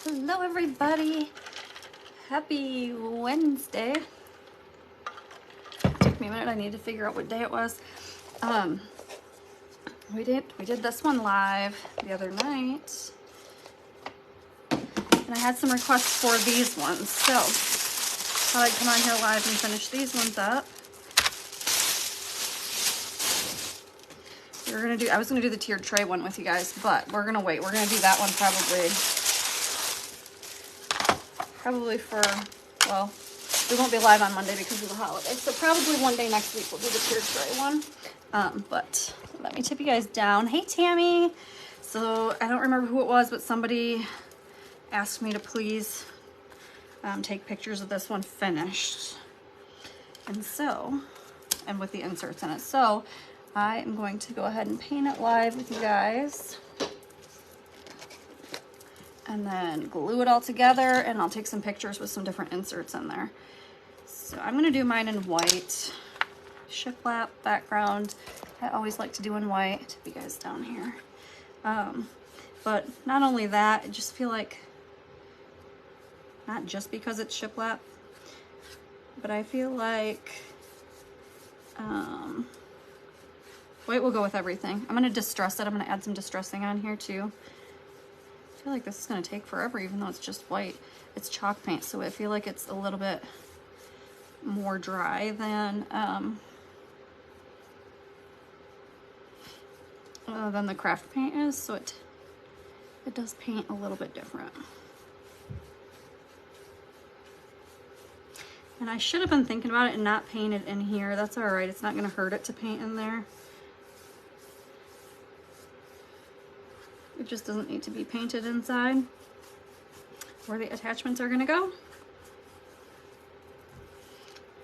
Hello everybody, happy Wednesday. It took me a minute, I need to figure out what day it was. We did this one live the other night, and I had some requests for these ones, so thought I'd come on here live and finish these ones up. I was gonna do the tiered tray one with you guys, but we're gonna wait. We're gonna do that one probably for, well, we won't be live on Monday because of the holiday, so probably one day next week we'll do the tiered tray one. But let me tip you guys down. Hey Tammy. So I don't remember who it was, but somebody asked me to please take pictures of this one finished, and with the inserts in it. So I am going to go ahead and paint it live with you guys, and then glue it all together, and I'll take some pictures with some different inserts in there. So I'm gonna do mine in white, shiplap background. I always like to do in white. Tip you guys down here. But not only that, I just feel like, not just because it's shiplap, but I feel like white will go with everything. I'm gonna distress it. I'm gonna add some distressing on here too. I feel like this is gonna take forever, even though it's just white. It's chalk paint, so I feel like it's a little bit more dry than the craft paint is, so it does paint a little bit different. And I should have been thinking about it and not paint it in here. That's all right. It's not gonna hurt it to paint in there. It just doesn't need to be painted inside where the attachments are gonna go.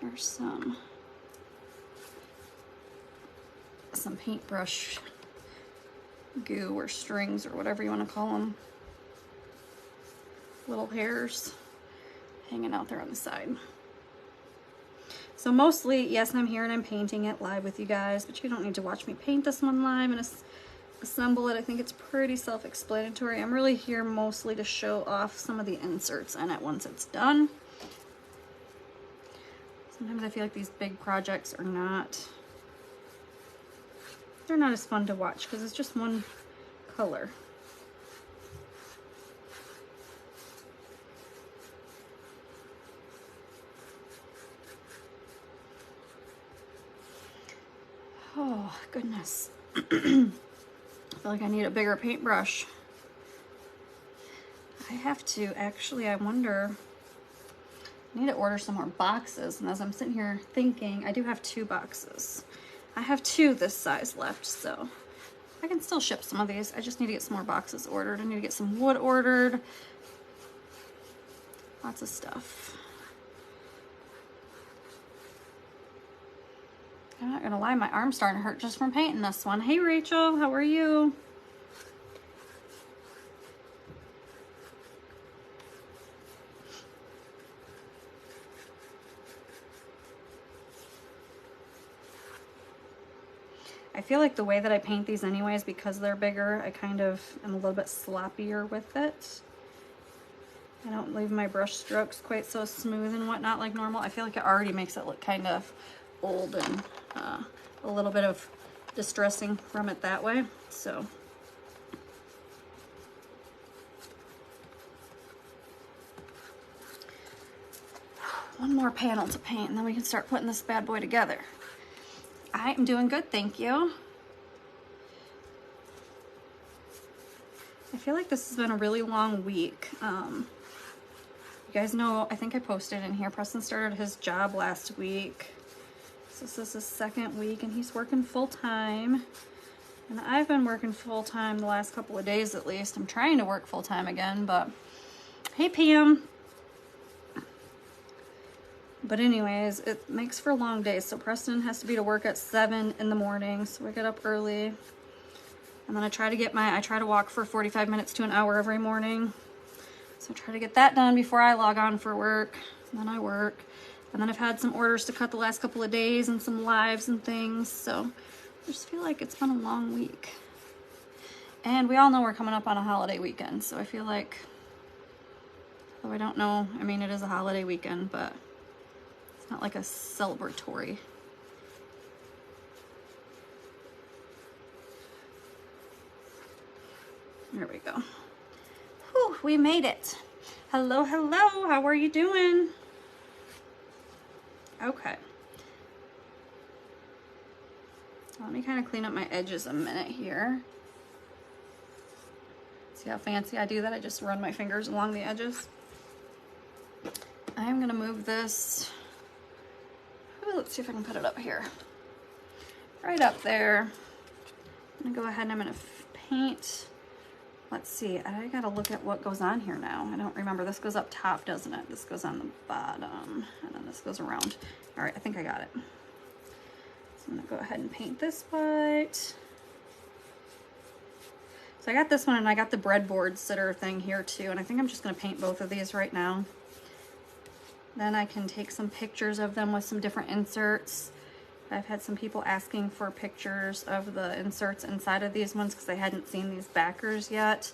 There's some paintbrush goo or strings or whatever you want to call them. Little hairs hanging out there on the side. So mostly, yes, I'm here and I'm painting it live with you guys, but you don't need to watch me paint this one live and assemble it. I think it's pretty self-explanatory. I'm really here mostly to show off some of the inserts in it once it's done. Sometimes I feel like these big projects are they're not as fun to watch because it's just one color. Oh, goodness. I feel like I need a bigger paintbrush. I have to, actually, I wonder, I need to order some more boxes. And as I'm sitting here thinking, I do have 2 boxes. I have 2 this size left, so I can still ship some of these. I just need to get some more boxes ordered. I need to get some wood ordered. Lots of stuff. I'm not gonna lie, my arm's starting to hurt just from painting this one. Hey Rachel, how are you? I feel like the way that I paint these anyways, because they're bigger, I kind of am a little bit sloppier with it. I don't leave my brush strokes quite so smooth and whatnot like normal. I feel like it already makes it look kind of old and a little bit of distressing from it that way. So one more panel to paint and then we can start putting this bad boy together. I am doing good, thank you. I feel like this has been a really long week. You guys know, I think I posted in here, Preston started his job last week. So this is his 2nd week and he's working full-time. And I've been working full-time the last couple of days at least. I'm trying to work full-time again, but hey Pam. But anyways, it makes for long days. So Preston has to be to work at 7 in the morning. So we get up early. And then I try to walk for 45 minutes to an hour every morning. So I try to get that done before I log on for work. And then I work. And then I've had some orders to cut the last couple of days and some lives and things. So I just feel like it's been a long week. And we all know we're coming up on a holiday weekend. So I feel like Though I don't know, I mean, it is a holiday weekend, but it's not like a celebratory. There we go. Whew, we made it. Hello, hello, how are you doing? Okay. Let me kind of clean up my edges a minute here. See how fancy I do that? I just run my fingers along the edges. I'm gonna move this. Ooh, let's see if I can put it up here. Right up there. I'm gonna go ahead and I'm gonna paint. Let's see, I gotta look at what goes on here now. I don't remember. This goes up top, doesn't it? This goes on the bottom, and then this goes around. All right, I think I got it. So I'm gonna go ahead and paint this white. So I got this one, and I got the breadboard sitter thing here too, and I think I'm just gonna paint both of these right now. Then I can take some pictures of them with some different inserts. I've had some people asking for pictures of the inserts inside of these ones because they hadn't seen these backers yet.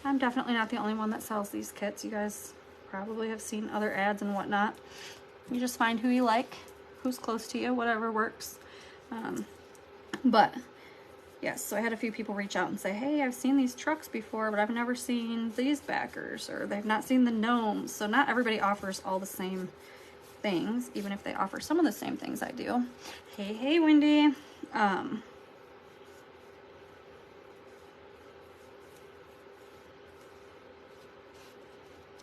I'm definitely not the only one that sells these kits. You guys probably have seen other ads and whatnot. You just find who you like, who's close to you, whatever works. But yes, so I had a few people reach out and say, hey, I've seen these trucks before, but I've never seen these backers, or they've not seen the gnomes. So not everybody offers all the same things, even if they offer some of the same things I do. Hey, hey, Wendy.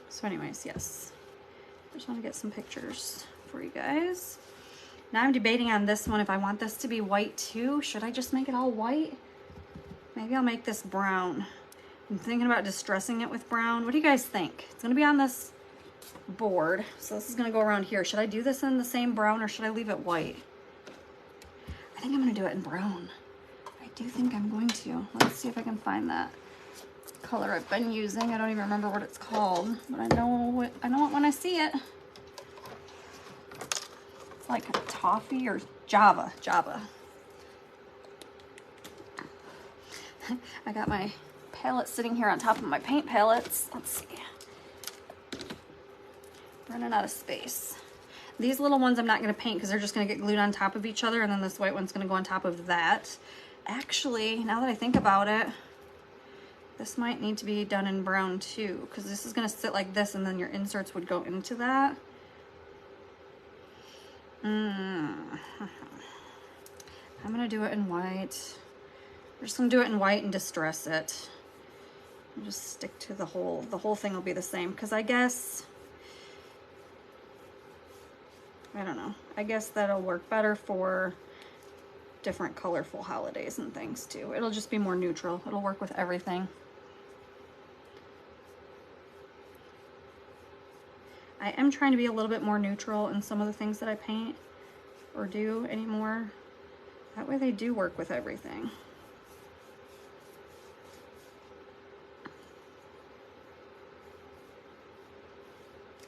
So anyways, yes, I just want to get some pictures for you guys. Now I'm debating on this one if I want this to be white too. Should I just make it all white? Maybe I'll make this brown. I'm thinking about distressing it with brown. What do you guys think? It's gonna be on this board, so this is gonna go around here. Should I do this in the same brown or should I leave it white? I think I'm gonna do it in brown. I do think I'm going to. Let's see if I can find that color I've been using. I don't even remember what it's called, but I know it when I see it. Like toffee or Java. I got my palette sitting here on top of my paint palettes. Let's see. Running out of space. These little ones I'm not going to paint because they're just going to get glued on top of each other, and then this white one's going to go on top of that. Actually, now that I think about it, this might need to be done in brown too, because this is going to sit like this, and then your inserts would go into that. I'm gonna do it in white. We're just gonna do it in white and distress it. And just stick to the whole thing will be the same, because I guess, I don't know, I guess that'll work better for different colorful holidays and things too. It'll just be more neutral. It'll work with everything. I am trying to be a little bit more neutral in some of the things that I paint or do anymore. That way they do work with everything.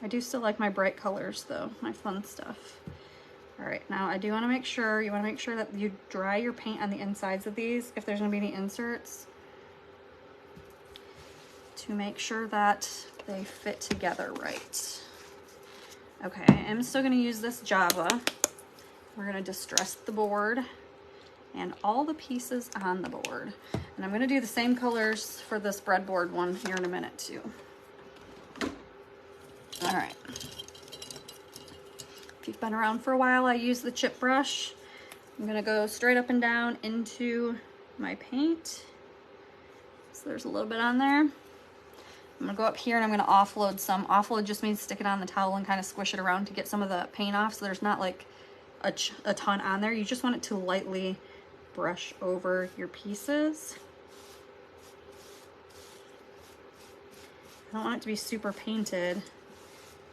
I do still like my bright colors though, my fun stuff. All right, now I do want to make sure, you want to make sure that you dry your paint on the insides of these if there's going to be any inserts, to make sure that they fit together right. Okay, I'm still going to use this Java. We're going to distress the board and all the pieces on the board. And I'm going to do the same colors for this breadboard one here in a minute too. All right. If you've been around for a while, I use the chip brush. I'm going to go straight up and down into my paint. So there's a little bit on there. I'm gonna go up here and I'm gonna offload some. Offload just means stick it on the towel and kind of squish it around to get some of the paint off, so there's not like a ton on there. You just want it to lightly brush over your pieces. I don't want it to be super painted.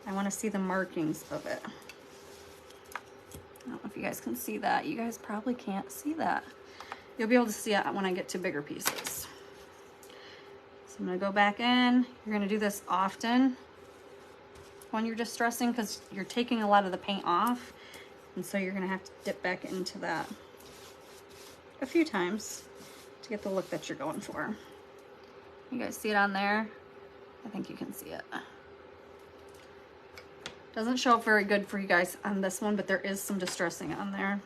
I want to see the markings of it. I don't know if you guys can see that. You guys probably can't see that. You'll be able to see it when I get to bigger pieces. I'm gonna go back in. You're gonna do this often when you're distressing because you're taking a lot of the paint off, and so you're gonna have to dip back into that a few times to get the look that you're going for. You guys see it on there? I think you can see it. Doesn't show up very good for you guys on this one, but there is some distressing on there.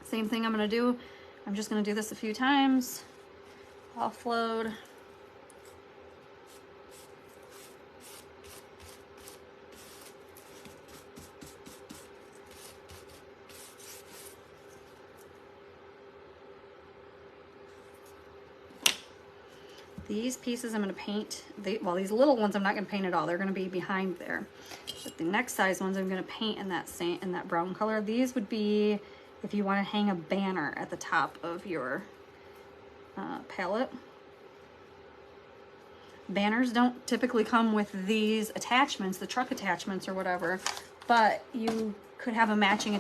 Same thing I'm gonna do. I'm just gonna do this a few times. Offload. These pieces I'm going to paint, well, these little ones I'm not going to paint at all. They're going to be behind there. But the next size ones I'm going to paint in that brown color. These would be if you want to hang a banner at the top of your pallet. Banners don't typically come with these attachments, the truck attachments or whatever, but you could have a matching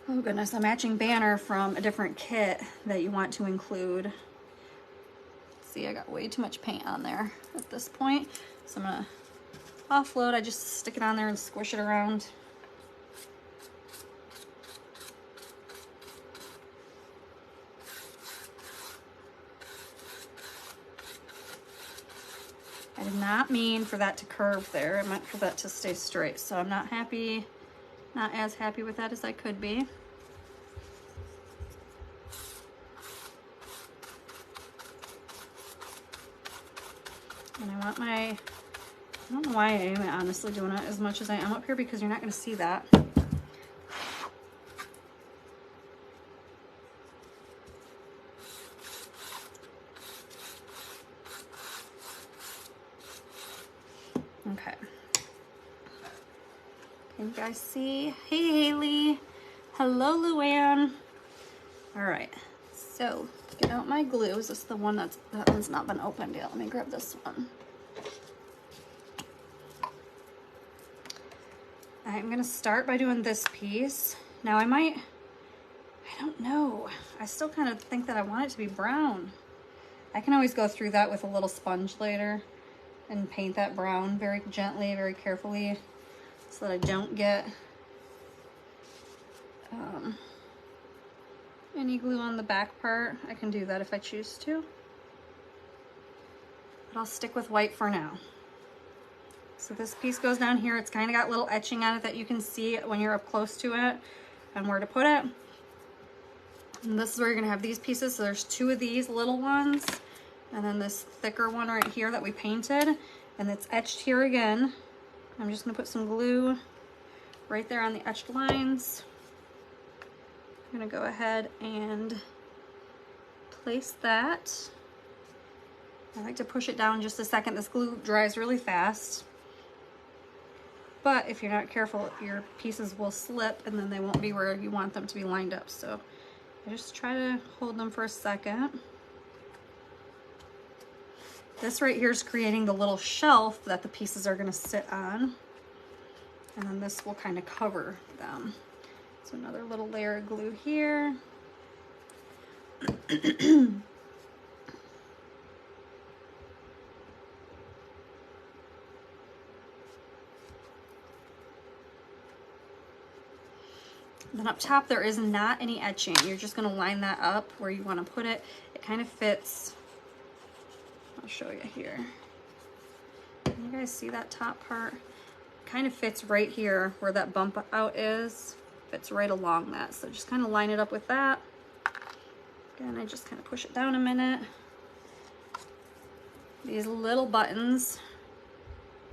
oh goodness, a matching banner from a different kit that you want to include. See, I got way too much paint on there at this point. So I'm gonna offload. I just stick it on there and squish it around. I did not mean for that to curve there. I meant for that to stay straight. So I'm not as happy with that as I could be. And I want I don't know why I am honestly doing it as much as I am up here, because you're not going to see that. Okay. Can you guys see? Hey, Haley. Hello, Luann. All right. So, get out my glue. Is this the one that one's not been opened yet? Let me grab this one. I'm going to start by doing this piece. Now, I don't know. I still kind of think that I want it to be brown. I can always go through that with a little sponge later and paint that brown very gently, very carefully, so that I don't get any glue on the back part. I can do that if I choose to, but I'll stick with white for now. So this piece goes down here. It's kind of got little etching on it that you can see when you're up close to it and where to put it. And this is where you're gonna have these pieces. So there's two of these little ones, and then this thicker one right here that we painted, and it's etched here again. I'm just gonna put some glue right there on the etched lines. I'm gonna go ahead and place that. I like to push it down just a second. This glue dries really fast, but if you're not careful, your pieces will slip and then they won't be where you want them to be lined up. So I just try to hold them for a second. This right here is creating the little shelf that the pieces are gonna sit on. And then this will kind of cover them. So another little layer of glue here. Then up top there is not any etching. You're just gonna line that up where you wanna put it. It kind of fits. I'll show you here. Can you guys see that top part? Kind of fits right here where that bump out is. Fits right along that. So just kind of line it up with that. Again, I just kind of push it down a minute. These little buttons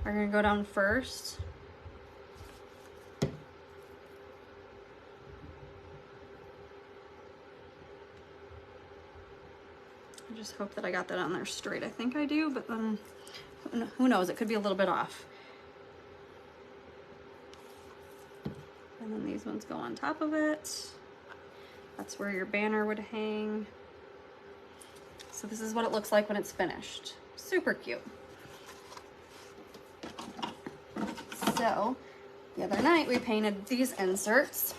are going to go down first. I just hope that I got that on there straight. I think I do, but then who knows? It could be a little bit off. And then these ones go on top of it. That's where your banner would hang. So this is what it looks like when it's finished. Super cute. So the other night we painted these inserts.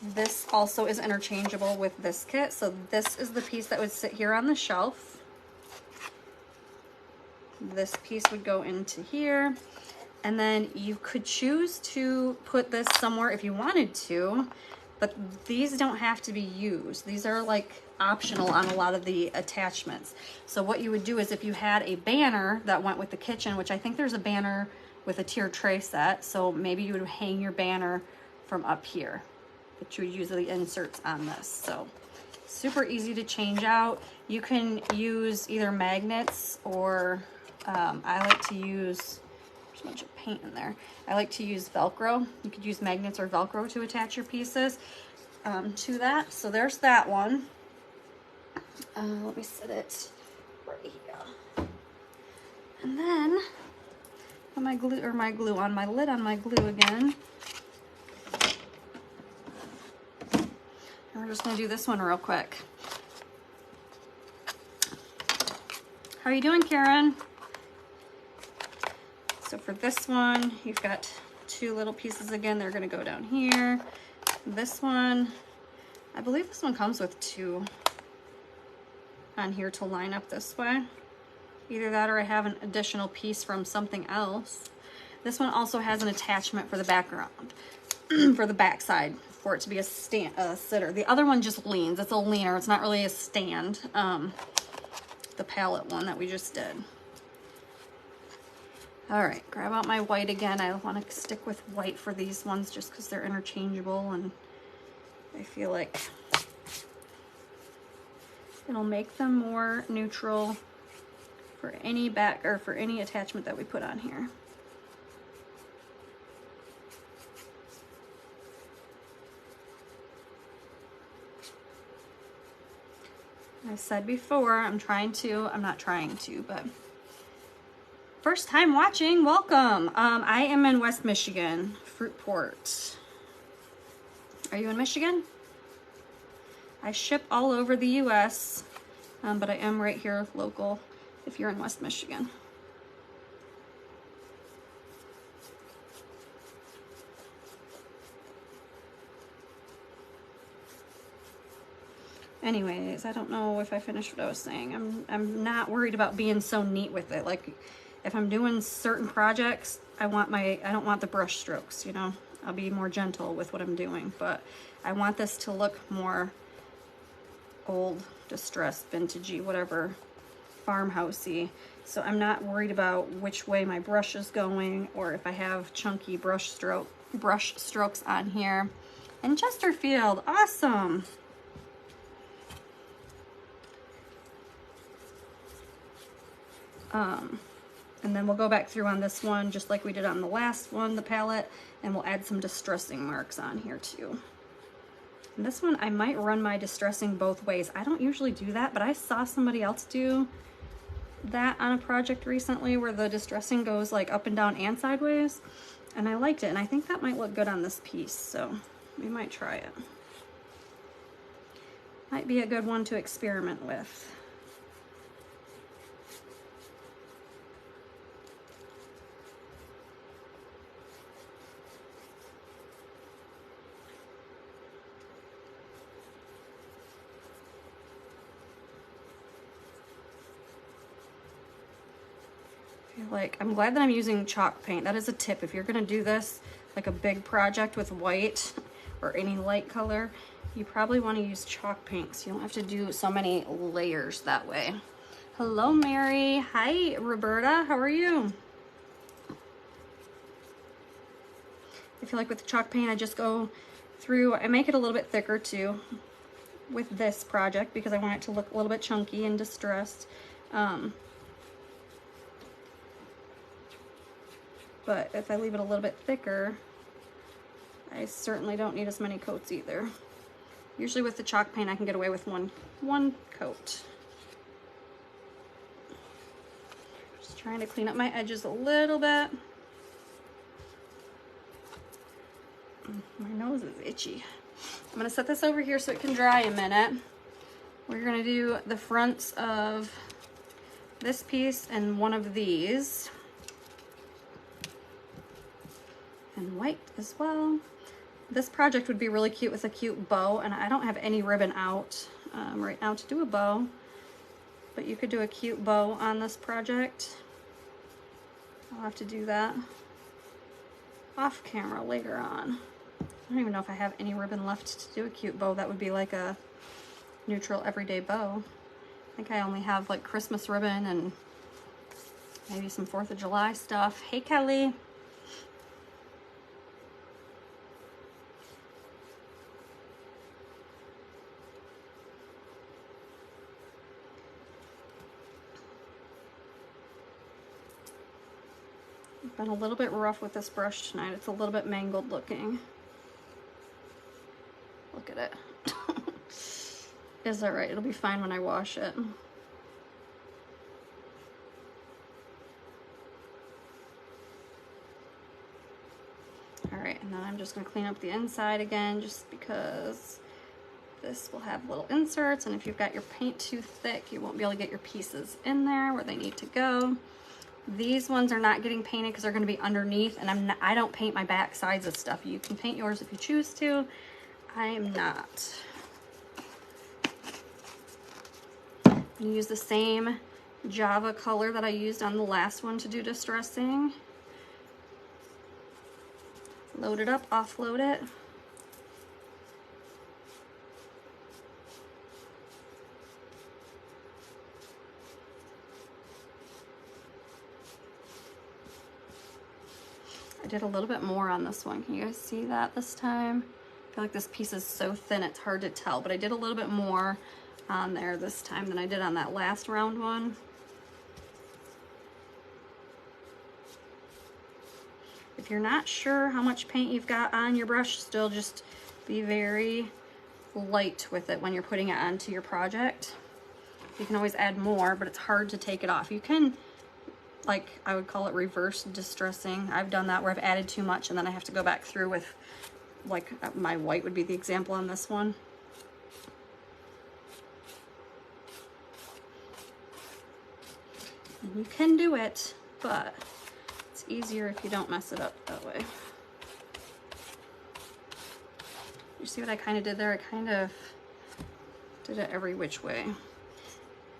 This also is interchangeable with this kit. So this is the piece that would sit here on the shelf. This piece would go into here. And then you could choose to put this somewhere if you wanted to, but these don't have to be used. These are like optional on a lot of the attachments. So what you would do is if you had a banner that went with the kitchen, which I think there's a banner with a tier tray set, so maybe you would hang your banner from up here, but you would use the inserts on this. So super easy to change out. You can use either magnets or I like to use, there's a bunch of paint in there. I like to use Velcro. You could use magnets or Velcro to attach your pieces to that. So there's that one. Let me set it right here. And then put my glue on my lid on my glue again. And we're just gonna do this one real quick. How are you doing, Karen? So for this one, you've got two little pieces again. They're gonna go down here. This one, I believe this one comes with two on here to line up this way. Either that or I have an additional piece from something else. This one also has an attachment for the background, for the back side, for it to be a sitter. The other one just leans. It's a leaner. It's not really a stand. The pallet one that we just did. All right, grab out my white again. I want to stick with white for these ones just because they're interchangeable, and I feel like it'll make them more neutral for any back or for any attachment that we put on here. I said before, I'm not trying to, but first time watching, welcome. I am in West Michigan, Fruitport. Are you in Michigan? I ship all over the US, but I am right here local if you're in West Michigan. Anyways, I don't know if I finished what I was saying. I'm not worried about being so neat with it. Like if I'm doing certain projects, I don't want the brush strokes, you know. I'll be more gentle with what I'm doing, but I want this to look more old, distressed, vintagey, whatever, farmhousey. So I'm not worried about which way my brush is going or if I have chunky brush strokes on here. And Chesterfield, awesome. And then we'll go back through on this one just like we did on the last one, the palette, and we'll add some distressing marks on here too. And this one, I might run my distressing both ways. I don't usually do that, but I saw somebody else do that on a project recently where the distressing goes like up and down and sideways, and I liked it, and I think that might look good on this piece, so we might try it. Might be a good one to experiment with. Like, I'm glad that I'm using chalk paint. That is a tip. If you're gonna do this, like a big project with white or any light color, you probably want to use chalk paint so you don't have to do so many layers that way. Hello, Mary. Hi, Roberta. How are you? I feel like with the chalk paint, I just go through, I make it a little bit thicker too with this project because I want it to look a little bit chunky and distressed. But if I leave it a little bit thicker, I certainly don't need as many coats either. Usually with the chalk paint, I can get away with one coat. Just trying to clean up my edges a little bit. My nose is itchy. I'm gonna set this over here so it can dry a minute. We're gonna do the fronts of this piece and one of these. And white as well. This project would be really cute with a cute bow, and I don't have any ribbon out right now to do a bow, but you could do a cute bow on this project. I'll have to do that off camera later on. I don't even know if I have any ribbon left to do a cute bow. That would be like a neutral everyday bow. I think I only have like Christmas ribbon and maybe some 4th of July stuff. Hey, Kelly. I've been a little bit rough with this brush tonight. It's a little bit mangled looking. Look at it. Is that right? It'll be fine when I wash it. All right, and then I'm just gonna clean up the inside again just because this will have little inserts, and if you've got your paint too thick, you won't be able to get your pieces in there where they need to go. These ones are not getting painted because they're gonna be underneath, and I don't paint my back sides of stuff. You can paint yours if you choose to. I am not. I'm gonna use the same Java color that I used on the last one to do distressing. Load it up, offload it. I did a little bit more on this one. Can you guys see that this time? I feel like this piece is so thin it's hard to tell, but I did a little bit more on there this time than I did on that last round one. If you're not sure how much paint you've got on your brush, still just be very light with it when you're putting it onto your project. You can always add more, but it's hard to take it off. You can, like, I would call it reverse distressing. I've done that where I've added too much and then I have to go back through with, like, my white would be the example on this one. And you can do it, but it's easier if you don't mess it up that way. You see what I kind of did there? I kind of did it every which way.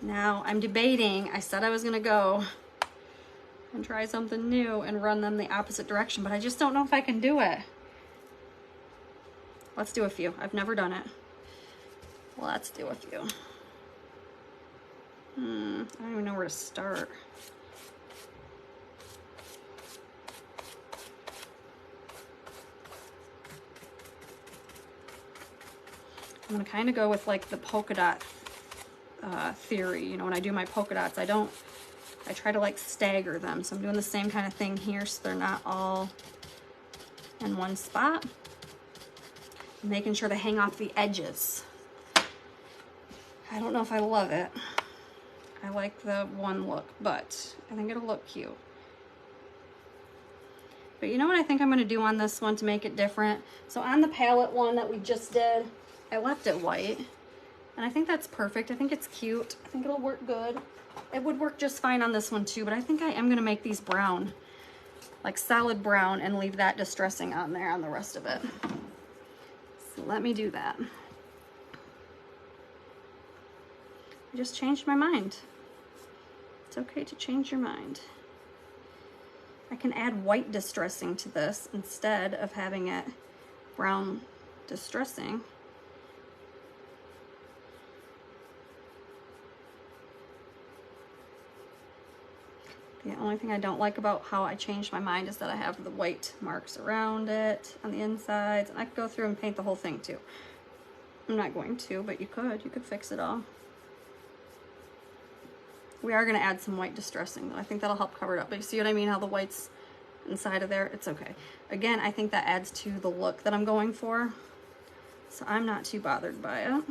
Now I'm debating. I said I was gonna go and try something new and run them the opposite direction, but I just don't know if I can do it. Let's do a few. I've never done it. Let's do a few. I don't even know where to start. I'm gonna kind of go with like the polka dot theory. You know, when I do my polka dots, I try to like stagger them. So I'm doing the same kind of thing here so they're not all in one spot. Making sure to hang off the edges. I don't know if I love it. I like the one look, but I think it'll look cute. But you know what I think I'm gonna do on this one to make it different? So on the palette one that we just did, I left it white, and I think that's perfect. I think it's cute. I think it'll work good. It would work just fine on this one too, but I think I am gonna make these brown, like solid brown, and leave that distressing on there on the rest of it. So let me do that. I just changed my mind. It's okay to change your mind. I can add white distressing to this instead of having it brown distressing. The only thing I don't like about how I changed my mind is that I have the white marks around it on the insides, and I could go through and paint the whole thing too. I'm not going to, but you could fix it all. We are going to add some white distressing though. I think that'll help cover it up. But you see what I mean? How the white's inside of there? It's okay. Again, I think that adds to the look that I'm going for. So I'm not too bothered by it.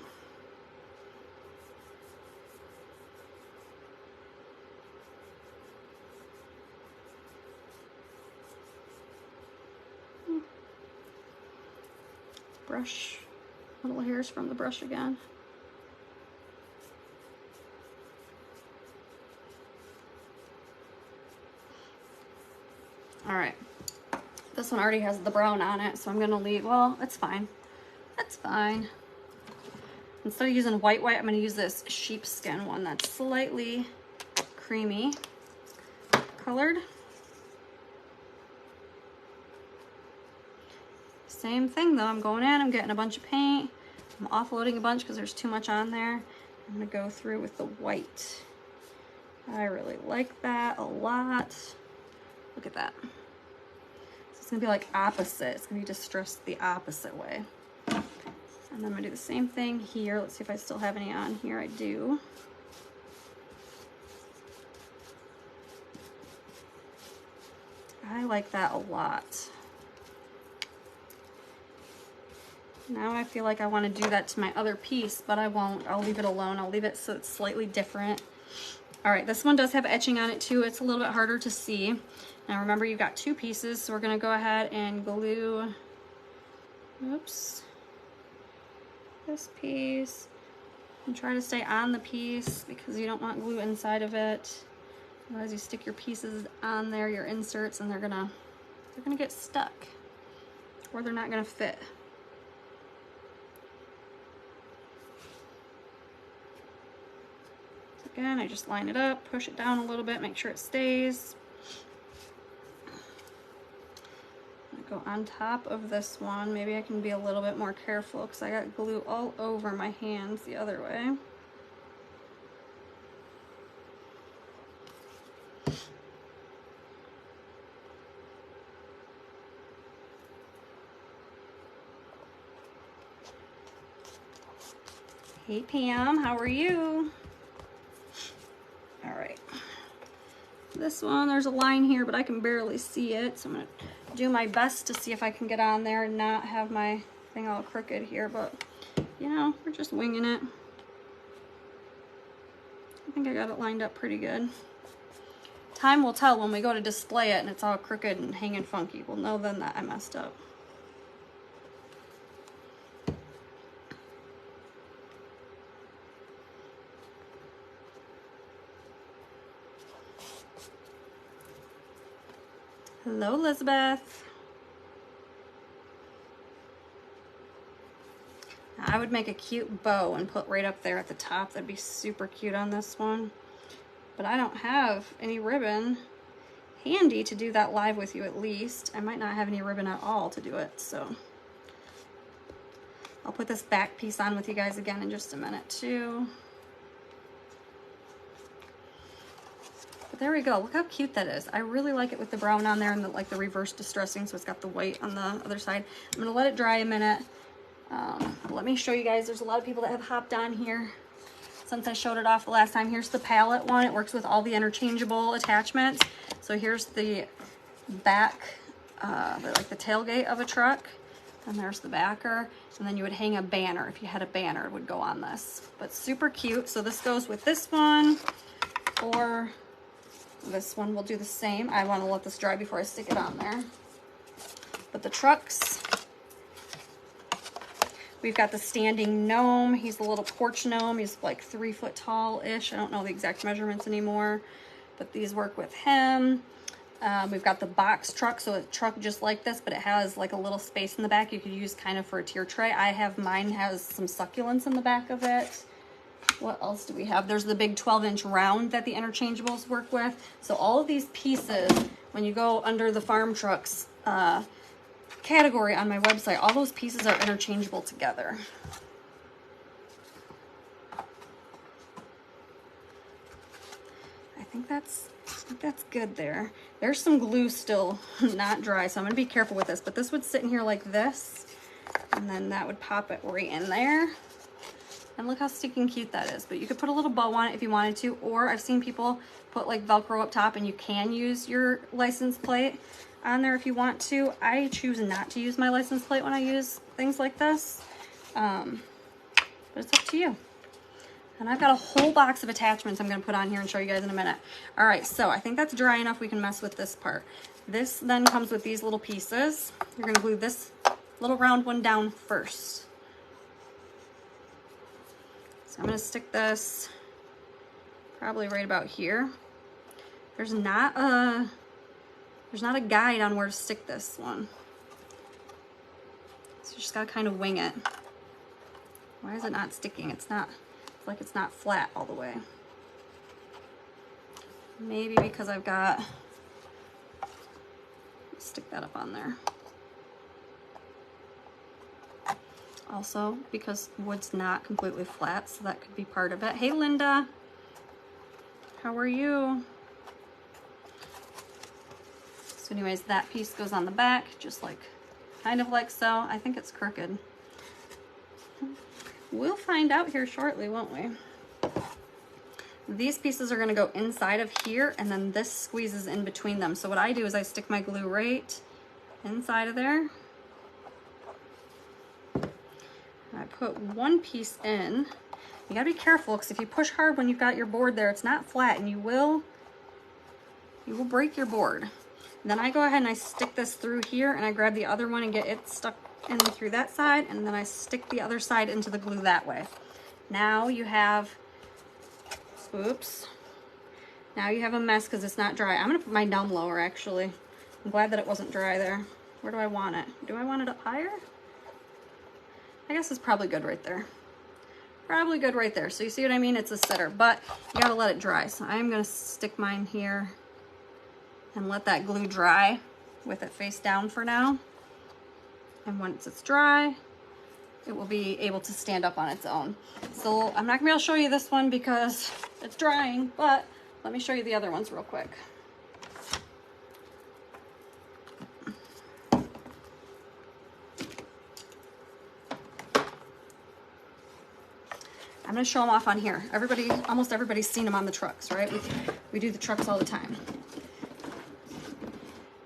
Brush little hairs from the brush again. All right, this one already has the brown on it, so I'm gonna leave, well, it's fine. That's fine. Instead of using white, I'm gonna use this sheepskin one that's slightly creamy colored. Same thing though, I'm going in, I'm getting a bunch of paint. I'm offloading a bunch because there's too much on there. I'm gonna go through with the white. I really like that a lot. Look at that. So it's gonna be like opposite. It's gonna be distressed the opposite way. And then I'm gonna do the same thing here. Let's see if I still have any on here. I do. I like that a lot. Now I feel like I want to do that to my other piece, but I won't. I'll leave it alone. I'll leave it so it's slightly different. All right, this one does have etching on it too. It's a little bit harder to see. Now remember, you've got two pieces, so we're gonna go ahead and glue, oops, this piece, and try to stay on the piece because you don't want glue inside of it. Otherwise you stick your pieces on there, your inserts, and they're gonna get stuck, or they're not gonna fit. Again, I just line it up, push it down a little bit, make sure it stays. I'm gonna go on top of this one. Maybe I can be a little bit more careful because I got glue all over my hands the other way. Hey Pam, how are you? All right, this one, there's a line here, but I can barely see it. So I'm gonna do my best to see if I can get on there and not have my thing all crooked here, but you know, we're just winging it. I think I got it lined up pretty good. Time will tell when we go to display it and it's all crooked and hanging funky. We'll know then that I messed up. Hello, Elizabeth. I would make a cute bow and put right up there at the top. That'd be super cute on this one. But I don't have any ribbon handy to do that live with you at least. I might not have any ribbon at all to do it, so. I'll put this back piece on with you guys again in just a minute too. But there we go. Look how cute that is. I really like it with the brown on there and like the reverse distressing, so it's got the white on the other side. I'm gonna let it dry a minute. Let me show you guys. There's a lot of people that have hopped on here since I showed it off the last time. Here's the pallet one. It works with all the interchangeable attachments. So here's the back, like the tailgate of a truck. And there's the backer. And then you would hang a banner. If you had a banner, it would go on this. But super cute. So this goes with this one, or this one will do the same. I want to let this dry before I stick it on there. But the trucks, we've got the standing gnome. He's a little porch gnome. He's like 3 foot tall-ish. I don't know the exact measurements anymore, but these work with him. We've got the box truck, so a truck just like this, but it has like a little space in the back you could use kind of for a tier tray. I have mine has some succulents in the back of it. What else do we have? There's the big 12-inch round that the interchangeables work with. So all of these pieces, when you go under the farm trucks category on my website, all those pieces are interchangeable together. I think that's good there. There's some glue still not dry, so I'm gonna be careful with this, but this would sit in here like this, and then that would pop it right in there. And look how stinking cute that is. But you could put a little bow on it if you wanted to, or I've seen people put like Velcro up top, and you can use your license plate on there if you want to. I choose not to use my license plate when I use things like this, but it's up to you. And I've got a whole box of attachments I'm going to put on here and show you guys in a minute. All right, so I think that's dry enough. We can mess with this part. This then comes with these little pieces. You're going to glue this little round one down first. So I'm going to stick this probably right about here. There's not a guide on where to stick this one. So you just got to kind of wing it. Why is it not sticking? It's like it's not flat all the way. Maybe because I've got, stick that up on there. Also, because wood's not completely flat, so that could be part of it. Hey, Linda. How are you? So anyways, that piece goes on the back, just like, kind of like so. I think it's crooked. We'll find out here shortly, won't we? These pieces are gonna go inside of here, and then this squeezes in between them. So what I do is I stick my glue right inside of there. I put one piece in. You gotta be careful, because if you push hard when you've got your board there, it's not flat, and you will break your board. Then I go ahead and I stick this through here, and I grab the other one and get it stuck in through that side, and then I stick the other side into the glue that way. Now you have, oops, now you have a mess because it's not dry. I'm gonna put mine down lower, actually. I'm glad that it wasn't dry there. Where do I want it? Do I want it up higher? I guess it's probably good right there. Probably good right there. So you see what I mean? It's a sitter, but you gotta let it dry. So I'm gonna stick mine here and let that glue dry with it face down for now. And once it's dry, it will be able to stand up on its own. So I'm not gonna be able to show you this one because it's drying, but let me show you the other ones real quick. I'm gonna show them off on here. Almost everybody's seen them on the trucks, right? We do the trucks all the time.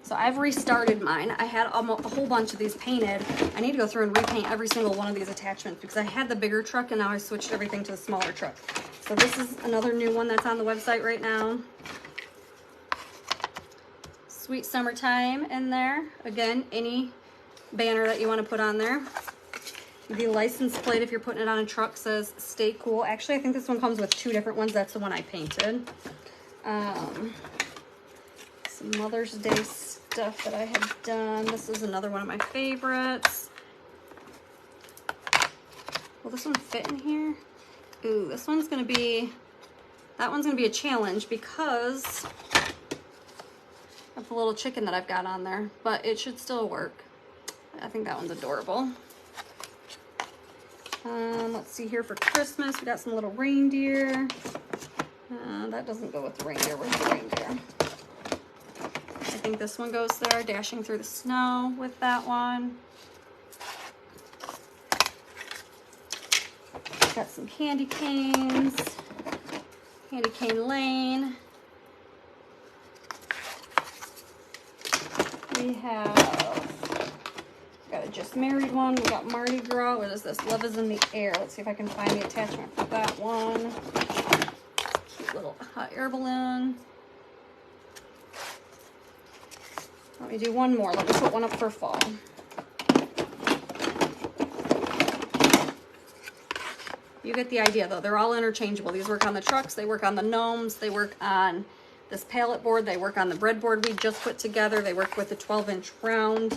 So I've restarted mine. I had a whole bunch of these painted. I need to go through and repaint every single one of these attachments because I had the bigger truck and now I switched everything to the smaller truck. So this is another new one that's on the website right now. Sweet Summertime in there. Again, any banner that you want to put on there. The license plate, if you're putting it on a truck, says stay cool. Actually, I think this one comes with two different ones. That's the one I painted. Some Mother's Day stuff that I had done. This is another one of my favorites. Will this one fit in here? Ooh, this one's gonna be, that one's gonna be a challenge because of the little chicken that I've got on there, but it should still work. I think that one's adorable. Let's see here for Christmas, we got some little reindeer. That doesn't go with the reindeer. Where's the reindeer? I think this one goes there, dashing through the snow with that one. Got some candy canes, candy cane lane. We got a just married one. We got Mardi Gras. What is this? Love is in the air. Let's see if I can find the attachment for that one. Cute little hot air balloon. Let me do one more. Let me put one up for fall. You get the idea though. They're all interchangeable. These work on the trucks. They work on the gnomes. They work on this pallet board. They work on the breadboard we just put together. They work with the 12-inch round.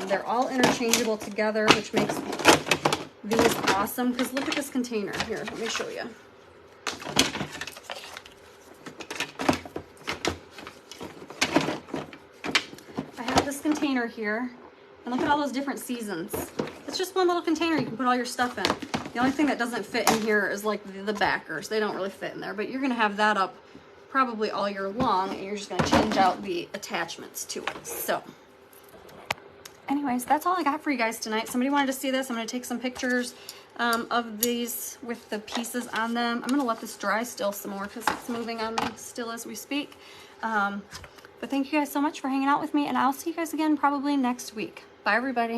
They're all interchangeable together, which makes these awesome. Because look at this container here. Let me show you. I have this container here, and look at all those different seasons. It's just one little container you can put all your stuff in. The only thing that doesn't fit in here is like the backers. They don't really fit in there, but you're gonna have that up probably all year long, and you're just gonna change out the attachments to it. So anyways, that's all I got for you guys tonight. Somebody wanted to see this. I'm gonna take some pictures of these with the pieces on them. I'm gonna let this dry still some more because it's moving on me still as we speak. But thank you guys so much for hanging out with me, and I'll see you guys again probably next week. Bye, everybody.